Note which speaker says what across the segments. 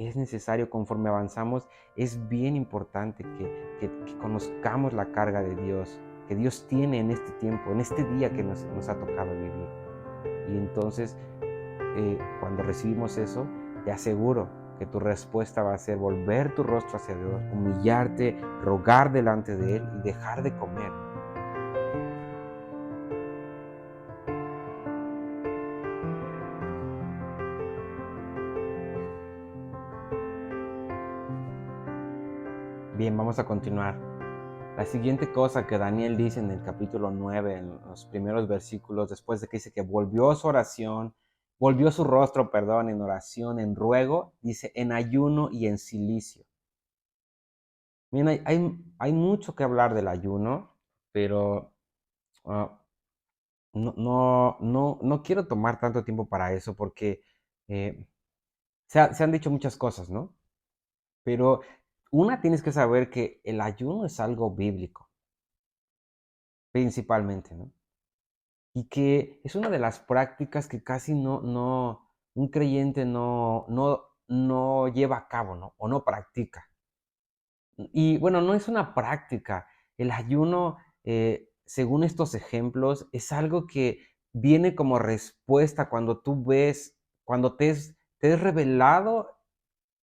Speaker 1: es necesario conforme avanzamos, es bien importante que conozcamos la carga de Dios, que Dios tiene en este tiempo, en este día que nos ha tocado vivir. Y entonces, cuando recibimos eso, te aseguro que tu respuesta va a ser volver tu rostro hacia Dios, humillarte, rogar delante de Él y dejar de comer. Bien, vamos a continuar. La siguiente cosa que Daniel dice en el capítulo 9, en los primeros versículos, después de que dice que volvió su oración, volvió su rostro, perdón, en oración, en ruego, dice en ayuno y en cilicio. Bien, hay mucho que hablar del ayuno, pero ah, no quiero tomar tanto tiempo para eso porque eh, se han dicho muchas cosas, ¿no? Pero una, tienes que saber que el ayuno es algo bíblico, principalmente, ¿no? Y que es una de las prácticas que casi un creyente no lleva a cabo, ¿no? O no practica. Y bueno, no es una práctica. El ayuno, según estos ejemplos, es algo que viene como respuesta cuando tú ves, cuando te es revelado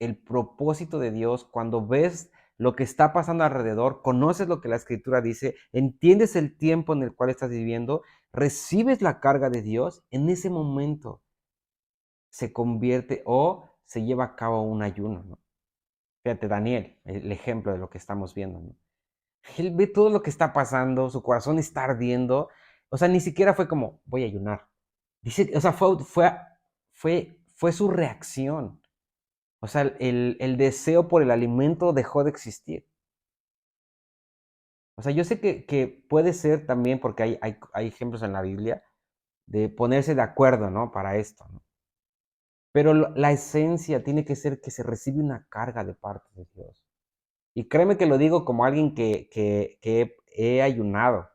Speaker 1: el propósito de Dios, cuando ves lo que está pasando alrededor, conoces lo que la escritura dice, entiendes el tiempo en el cual estás viviendo, recibes la carga de Dios, en ese momento se convierte o se lleva a cabo un ayuno, ¿no? Fíjate, Daniel, el ejemplo de lo que estamos viendo, ¿no? Él ve todo lo que está pasando, su corazón está ardiendo, o sea, ni siquiera fue como, voy a ayunar. Dice, o sea, fue su reacción. O sea, el deseo por el alimento dejó de existir. O sea, yo sé que puede ser también, porque hay ejemplos en la Biblia, de ponerse de acuerdo, ¿no? Para esto, ¿no? Pero la esencia tiene que ser que se recibe una carga de parte de Dios. Y créeme que lo digo como alguien que he ayunado,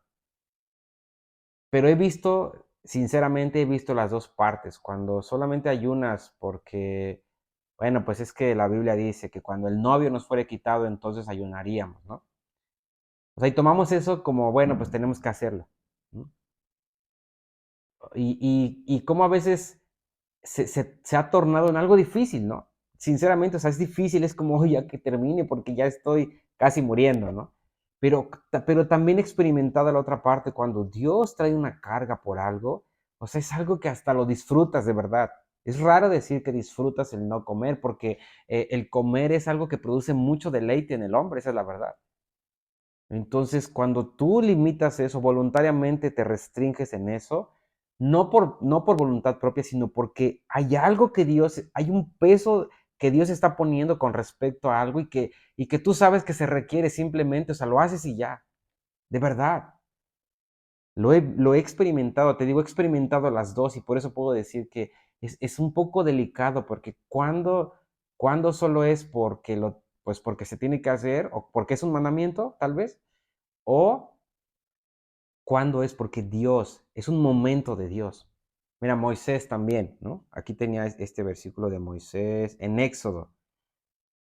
Speaker 1: pero he visto, sinceramente he visto las dos partes. Cuando solamente ayunas porque, bueno, pues es que la Biblia dice que cuando el novio nos fuere quitado, entonces ayunaríamos, ¿no? O sea, y tomamos eso como, bueno, pues tenemos que hacerlo, ¿no? Y cómo a veces se ha tornado en algo difícil, ¿no? Sinceramente, o sea, es difícil, es como, "Oye, ya que termine porque ya estoy casi muriendo, ¿no? Pero también he experimentado la otra parte, cuando Dios trae una carga por algo, o sea, es algo que hasta lo disfrutas de verdad. Es raro decir que disfrutas el no comer, porque el comer es algo que produce mucho deleite en el hombre, esa es la verdad. Entonces, cuando tú limitas eso, voluntariamente te restringes en eso, no por voluntad propia, sino porque hay algo que Dios, hay un peso que Dios está poniendo con respecto a algo y que tú sabes que se requiere simplemente, o sea, lo haces y ya, de verdad. Lo he experimentado, te digo, he experimentado las dos y por eso puedo decir que es un poco delicado porque cuando solo es pues porque se tiene que hacer o porque es un mandamiento, tal vez, o cuándo es porque Dios, es un momento de Dios. Mira, Moisés también, ¿no? Aquí tenía este versículo de Moisés en Éxodo.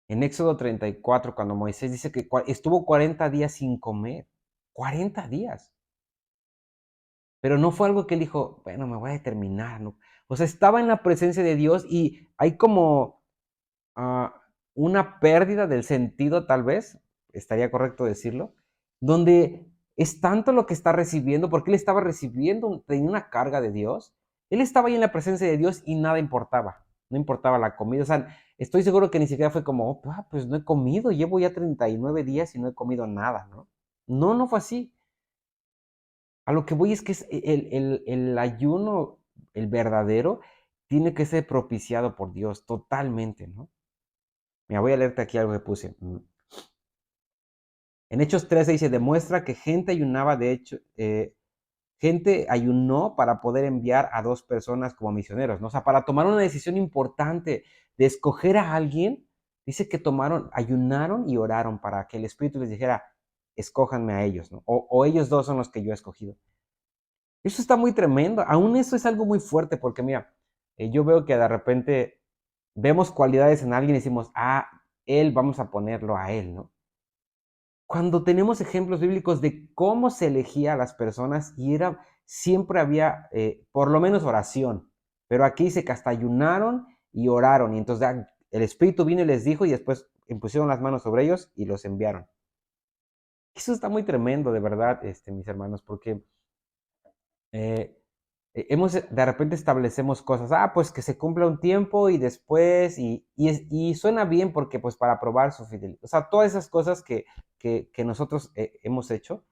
Speaker 1: En Éxodo 34, cuando Moisés dice que estuvo 40 días sin comer. 40 días. Pero no fue algo que él dijo, bueno, me voy a determinar, ¿no? O sea, estaba en la presencia de Dios y hay como ah, una pérdida del sentido, tal vez, estaría correcto decirlo, donde es tanto lo que está recibiendo, porque él estaba recibiendo, tenía una carga de Dios, él estaba ahí en la presencia de Dios y nada importaba, no importaba la comida, o sea, estoy seguro que ni siquiera fue como, pues no he comido, llevo ya 39 días y no he comido nada, ¿no? No fue así. A lo que voy es que el ayuno, el verdadero, tiene que ser propiciado por Dios totalmente, ¿no? Mira, voy a leerte aquí algo que puse. En Hechos 13 dice, demuestra que gente ayunaba, de hecho, gente ayunó para poder enviar a 2 personas como misioneros, ¿no? O sea, para tomar una decisión importante de escoger a alguien, dice que ayunaron y oraron para que el Espíritu les dijera, escójanme a ellos, ¿no? O ellos dos son los que yo he escogido. Eso está muy tremendo. Aún eso es algo muy fuerte porque, mira, yo veo que de repente, vemos cualidades en alguien y decimos, él, vamos a ponerlo a él, ¿no? Cuando tenemos ejemplos bíblicos de cómo se elegía a las personas y siempre había por lo menos oración, pero aquí dice que hasta ayunaron y oraron, y entonces el Espíritu vino y les dijo y después impusieron las manos sobre ellos y los enviaron. Eso está muy tremendo, de verdad, mis hermanos, porque eh, de repente establecemos cosas, pues que se cumpla un tiempo y después, y suena bien porque pues para probar su fidelidad, o sea, todas esas cosas que nosotros hemos hecho,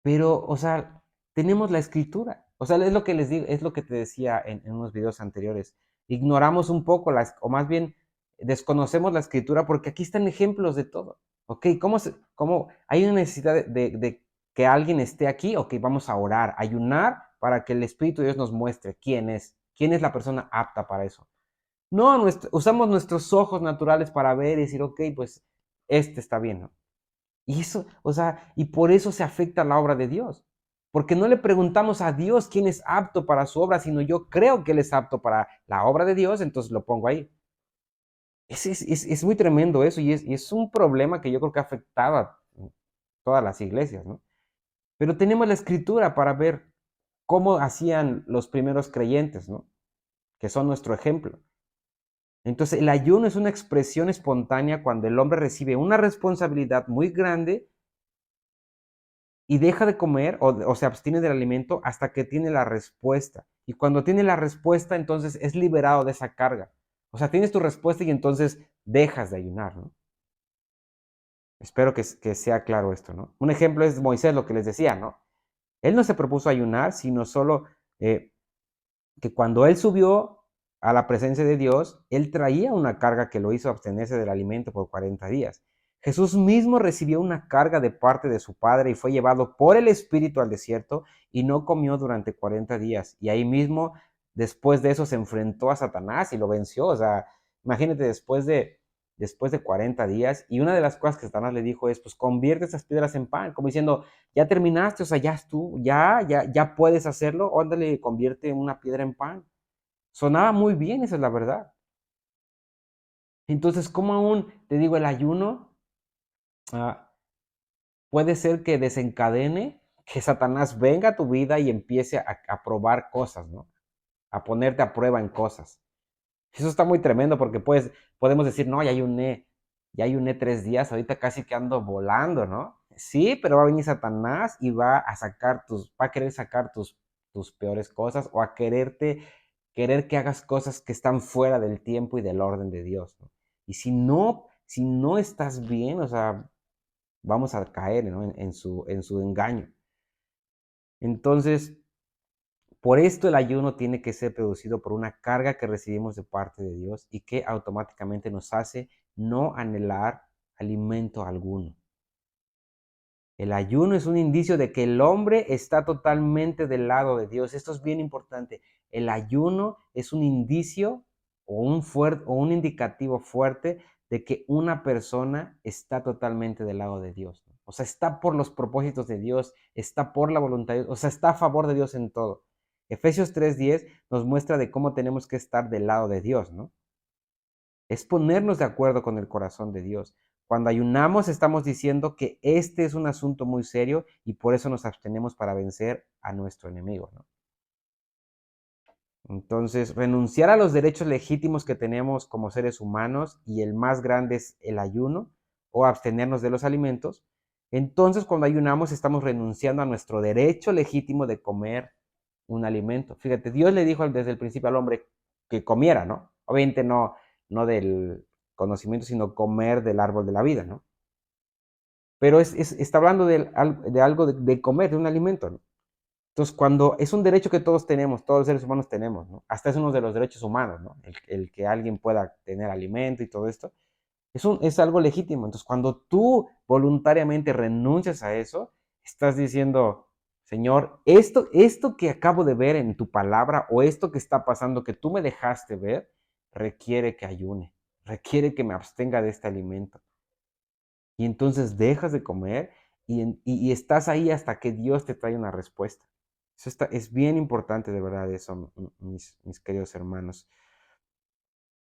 Speaker 1: pero, o sea, tenemos la escritura, o sea, es lo que les digo, es lo que te decía en unos videos anteriores, ignoramos un poco, o más bien desconocemos la escritura porque aquí están ejemplos de todo, ¿ok? ¿Cómo hay una necesidad de que alguien esté aquí? Ok, vamos a orar, ayunar para que el Espíritu de Dios nos muestre quién es la persona apta para eso. No, usamos nuestros ojos naturales para ver y decir, ok, pues este está bien, ¿no? Y eso, o sea, y por eso se afecta la obra de Dios. Porque no le preguntamos a Dios quién es apto para su obra, sino yo creo que Él es apto para la obra de Dios, entonces lo pongo ahí. Es muy tremendo eso y es un problema que yo creo que ha afectado a todas las iglesias, ¿no? Pero tenemos la escritura para ver cómo hacían los primeros creyentes, ¿no? Que son nuestro ejemplo. Entonces, el ayuno es una expresión espontánea cuando el hombre recibe una responsabilidad muy grande y deja de comer o se abstiene del alimento hasta que tiene la respuesta. Y cuando tiene la respuesta, entonces es liberado de esa carga. O sea, tienes tu respuesta y entonces dejas de ayunar, ¿no? Espero que sea claro esto, ¿no? Un ejemplo es Moisés, lo que les decía, ¿no? Él no se propuso ayunar, sino solo eh, que cuando él subió a la presencia de Dios, él traía una carga que lo hizo abstenerse del alimento por 40 días. Jesús mismo recibió una carga de parte de su Padre y fue llevado por el Espíritu al desierto y no comió durante 40 días. Y ahí mismo, después de eso, se enfrentó a Satanás y lo venció. O sea, imagínate después de 40 días. Y una de las cosas que Satanás le dijo es, pues convierte esas piedras en pan, como diciendo, ya terminaste, o sea, ya puedes hacerlo, ándale, convierte una piedra en pan. Sonaba muy bien, esa es la verdad. Entonces, ¿cómo aún, te digo, el ayuno ah, puede ser que desencadene que Satanás venga a tu vida y empiece a probar cosas, ¿no? A ponerte a prueba en cosas. Eso está muy tremendo porque podemos decir, no, ya ayuné 3 días, ahorita casi que ando volando, ¿no? Sí, pero va a venir Satanás y va a querer sacar tus peores cosas o a querer que hagas cosas que están fuera del tiempo y del orden de Dios, ¿no? Y si no estás bien, o sea, vamos a caer, ¿no? en su engaño. Entonces, por esto el ayuno tiene que ser producido por una carga que recibimos de parte de Dios y que automáticamente nos hace no anhelar alimento alguno. El ayuno es un indicio de que el hombre está totalmente del lado de Dios. Esto es bien importante. El ayuno es un indicio o un indicativo fuerte de que una persona está totalmente del lado de Dios, ¿no? O sea, está por los propósitos de Dios, está por la voluntad de Dios, o sea, está a favor de Dios en todo. Efesios 3:10 nos muestra de cómo tenemos que estar del lado de Dios, ¿no? Es ponernos de acuerdo con el corazón de Dios. Cuando ayunamos estamos diciendo que este es un asunto muy serio y por eso nos abstenemos para vencer a nuestro enemigo, ¿no? Entonces, renunciar a los derechos legítimos que tenemos como seres humanos, y el más grande es el ayuno o abstenernos de los alimentos. Entonces, cuando ayunamos estamos renunciando a nuestro derecho legítimo de comer un alimento. Fíjate, Dios le dijo desde el principio al hombre que comiera, ¿no? Obviamente no del conocimiento, sino comer del árbol de la vida, ¿no? Pero está hablando de algo de comer, de un alimento, ¿no? Entonces, cuando es un derecho que todos tenemos, todos los seres humanos tenemos, ¿no? Hasta es uno de los derechos humanos, ¿no? El que alguien pueda tener alimento y todo esto, es algo legítimo. Entonces, cuando tú voluntariamente renuncias a eso, estás diciendo, Señor, esto que acabo de ver en tu palabra o esto que está pasando que tú me dejaste ver, requiere que ayune, requiere que me abstenga de este alimento. Y entonces dejas de comer y estás ahí hasta que Dios te trae una respuesta. Es bien importante, de verdad, eso, mis queridos hermanos.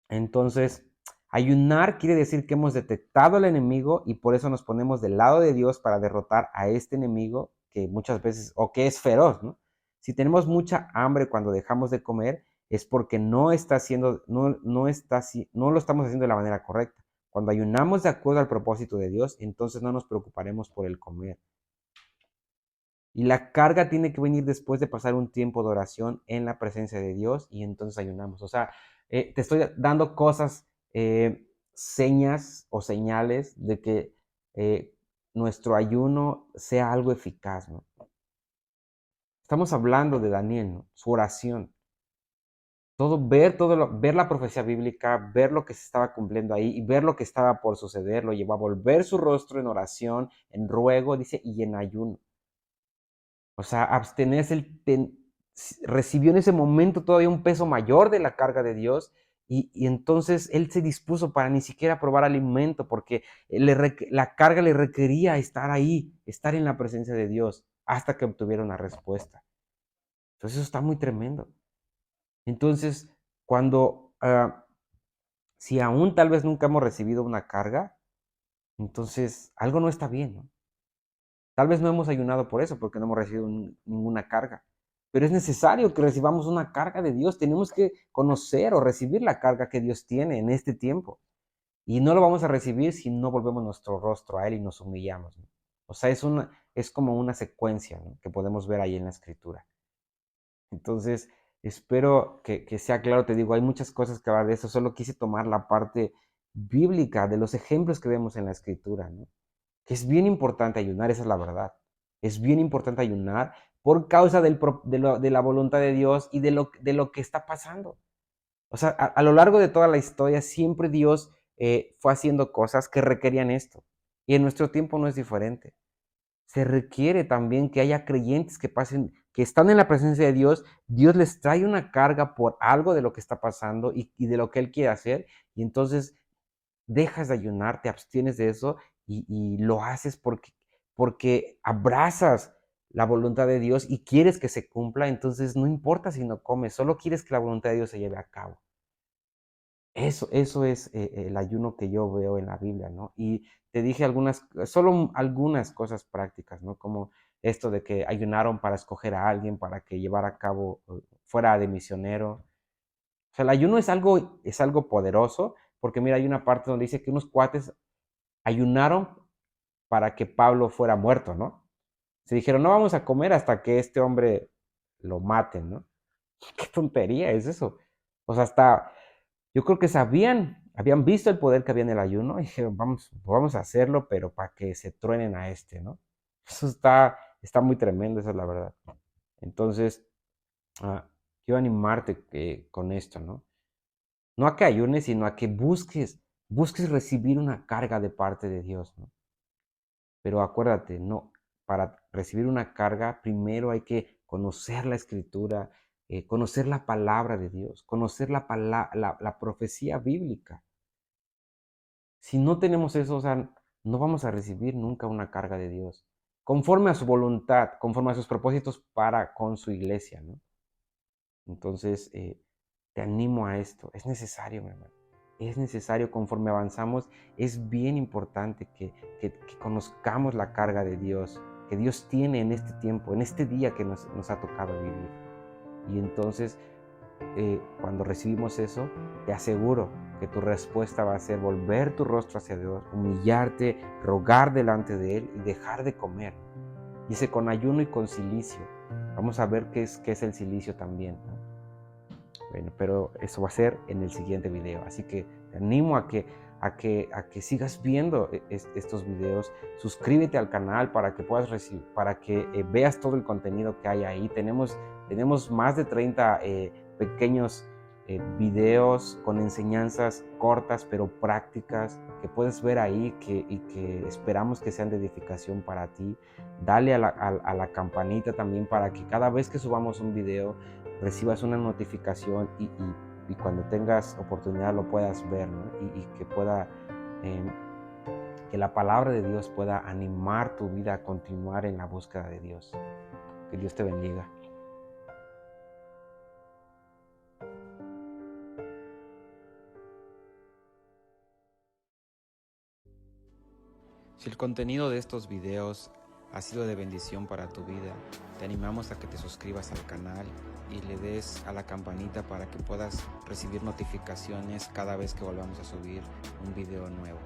Speaker 1: Entonces, ayunar quiere decir que hemos detectado al enemigo y por eso nos ponemos del lado de Dios para derrotar a este enemigo que muchas veces, o que es feroz, ¿no? Si tenemos mucha hambre cuando dejamos de comer, es porque no está haciendo, no lo estamos haciendo de la manera correcta. Cuando ayunamos de acuerdo al propósito de Dios, entonces no nos preocuparemos por el comer. Y la carga tiene que venir después de pasar un tiempo de oración en la presencia de Dios y entonces ayunamos. O sea, te estoy dando cosas, señas o señales de que nuestro ayuno sea algo eficaz, ¿no? Estamos hablando de Daniel, ¿no? Su oración. Ver la profecía bíblica, ver lo que se estaba cumpliendo ahí y ver lo que estaba por suceder, lo llevó a volver su rostro en oración, en ruego, dice, y en ayuno. O sea, abstenerse, recibió en ese momento todavía un peso mayor de la carga de Dios y entonces él se dispuso para ni siquiera probar alimento porque la carga le requería estar ahí, estar en la presencia de Dios hasta que obtuviera una respuesta. Entonces eso está muy tremendo. Entonces, si aún tal vez nunca hemos recibido una carga, entonces algo no está bien, ¿no? Tal vez no hemos ayunado por eso, porque no hemos recibido ninguna carga. Pero es necesario que recibamos una carga de Dios. Tenemos que conocer o recibir la carga que Dios tiene en este tiempo. Y no lo vamos a recibir si no volvemos nuestro rostro a Él y nos humillamos, ¿no? O sea, es como una secuencia, ¿no?, que podemos ver ahí en la Escritura. Entonces, espero que sea claro. Te digo, hay muchas cosas que hablar de eso. Solo quise tomar la parte bíblica de los ejemplos que vemos en la Escritura, ¿no? Que es bien importante ayunar, esa es la verdad. Es bien importante ayunar por causa de la voluntad de Dios y de lo que está pasando. O sea, a lo largo de toda la historia, siempre Dios fue haciendo cosas que requerían esto. Y en nuestro tiempo no es diferente. Se requiere también que haya creyentes que pasen, que están en la presencia de Dios. Dios les trae una carga por algo de lo que está pasando y de lo que Él quiere hacer. Y entonces dejas de ayunar, te abstienes de eso y lo haces porque abrazas la voluntad de Dios y quieres que se cumpla. Entonces no importa si no comes, solo quieres que la voluntad de Dios se lleve a cabo. Eso es el ayuno que yo veo en la Biblia, ¿no? Y te dije solo algunas cosas prácticas, ¿no? Como esto de que ayunaron para escoger a alguien para que llevara a cabo, fuera de misionero. O sea, el ayuno es algo poderoso, porque mira, hay una parte donde dice que unos cuates ayunaron para que Pablo fuera muerto, ¿no? Se dijeron, no vamos a comer hasta que este hombre lo maten, ¿no? ¿Qué tontería es eso? O sea, yo creo que habían visto el poder que había en el ayuno y dijeron, vamos a hacerlo, pero para que se truenen a este, ¿no? Eso está muy tremendo, esa es la verdad. Entonces, quiero animarte con esto, ¿no? No a que ayunes, sino a que busques recibir una carga de parte de Dios, ¿no? Pero acuérdate, no, para recibir una carga, primero hay que conocer la Escritura, conocer la palabra de Dios, conocer la profecía bíblica. Si no tenemos eso, o sea, no vamos a recibir nunca una carga de Dios, conforme a su voluntad, conforme a sus propósitos para con su iglesia, ¿no? Entonces, te animo a esto. Es necesario, mi hermano. Es necesario, conforme avanzamos, es bien importante que conozcamos la carga de Dios, que Dios tiene en este tiempo, en este día que nos ha tocado vivir. Y entonces, cuando recibimos eso, te aseguro que tu respuesta va a ser volver tu rostro hacia Dios, humillarte, rogar delante de Él y dejar de comer. Dice con ayuno y con cilicio. Vamos a ver qué es el cilicio también, ¿no? Bueno, pero eso va a ser en el siguiente video. Así que te animo a que sigas viendo estos videos. Suscríbete al canal para que puedas para que veas todo el contenido que hay ahí. Tenemos más de 30 pequeños videos con enseñanzas cortas pero prácticas que puedes ver ahí y que esperamos que sean de edificación para ti. Dale a la campanita también para que cada vez que subamos un video recibas una notificación y cuando tengas oportunidad lo puedas ver, ¿no? Y que la palabra de Dios pueda animar tu vida a continuar en la búsqueda de Dios. Que Dios te bendiga.
Speaker 2: Si el contenido de estos videos ha sido de bendición para tu vida, te animamos a que te suscribas al canal y le des a la campanita para que puedas recibir notificaciones cada vez que volvamos a subir un video nuevo.